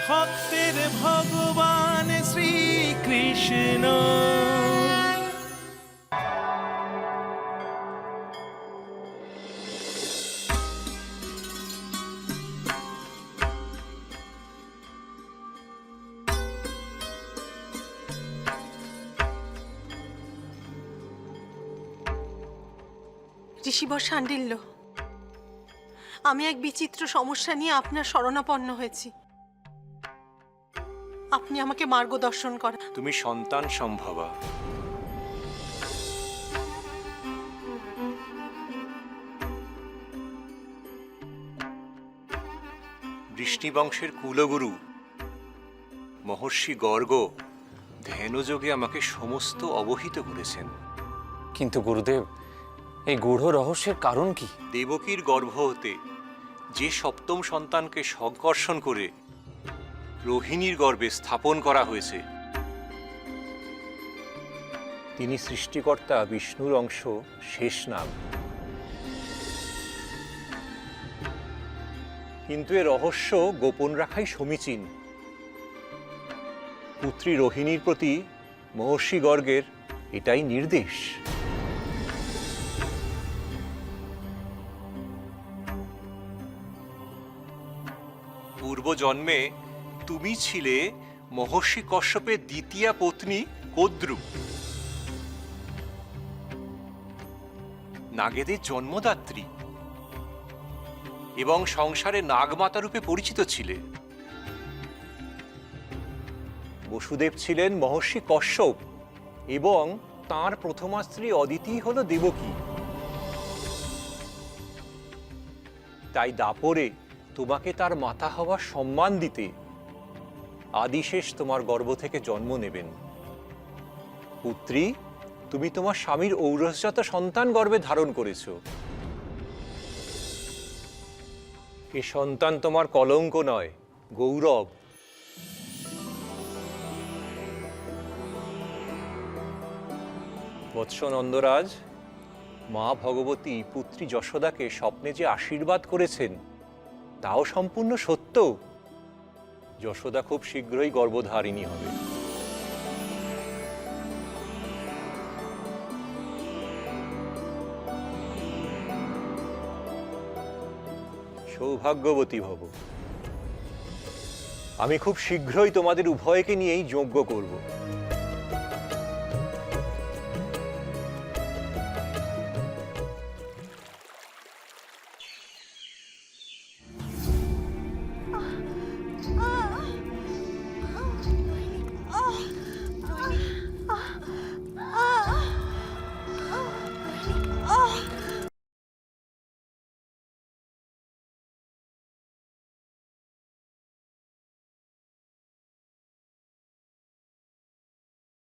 ভক্তের ভগবান শ্রীকৃষ্ণ। ঋষিবর শাণ্ডিল্য, আমি এক বিচিত্র সমস্যা নিয়ে আপনার শরণাপন্ন হয়েছি। আপনি আমাকে মার্গদর্শন করেন। তুমি সন্তান সম্ভবা। বৃষ্ণিবংশের কুলগুরু মহর্ষি গর্গ ধ্যানযোগে আমাকে সমস্ত অবহিত করেছেন। কিন্তু গুরুদেব, এই গূঢ় রহস্যের কারণ কি? দেবকীর গর্ভ হতে যে সপ্তম সন্তানকে সংকর্ষণ করে রোহিণীর গর্ভে স্থাপন করা হয়েছে, তিনি সৃষ্টিকর্তা বিষ্ণুর অংশ শেষনাগ। কিন্তু এ রহস্য গোপন রাখাই সমীচীন। পুত্রী রোহিণীর প্রতি মহর্ষি গর্গের এটাই নির্দেশ। পূর্বজন্মে তুমি ছিলে মহর্ষি কশ্যপের দ্বিতীয় পত্নী কদ্রু, নাগেদের জন্মদাত্রী, এবং সংসারে নাগমাতা রূপে পরিচিত ছিলে। বসুদেব ছিলেন মহর্ষি কশ্যপ এবং তাঁর প্রথমা স্ত্রী অদিতি হল দেবকী। তাই দাপরে তোমাকে তার মাতা হওয়ার সম্মান দিতে আদিশেষ তোমার গর্ভ থেকে জন্ম নেবেন। পুত্রী, তুমি তোমার স্বামীর ঔরসজাত সন্তান গর্ভে ধারণ করেছ। এ সন্তান তোমার কলঙ্ক নয়, গৌরব। বৎস নন্দরাজ, মা ভগবতী পুত্রী যশোদাকে স্বপ্নে যে আশীর্বাদ করেছেন তাও সম্পূর্ণ সত্য। যশোদা খুব শীঘ্রই গর্ভধারিণী হবে। সৌভাগ্যবতী ভব। আমি খুব শীঘ্রই তোমাদের উভয়কে নিয়েই যজ্ঞ করব।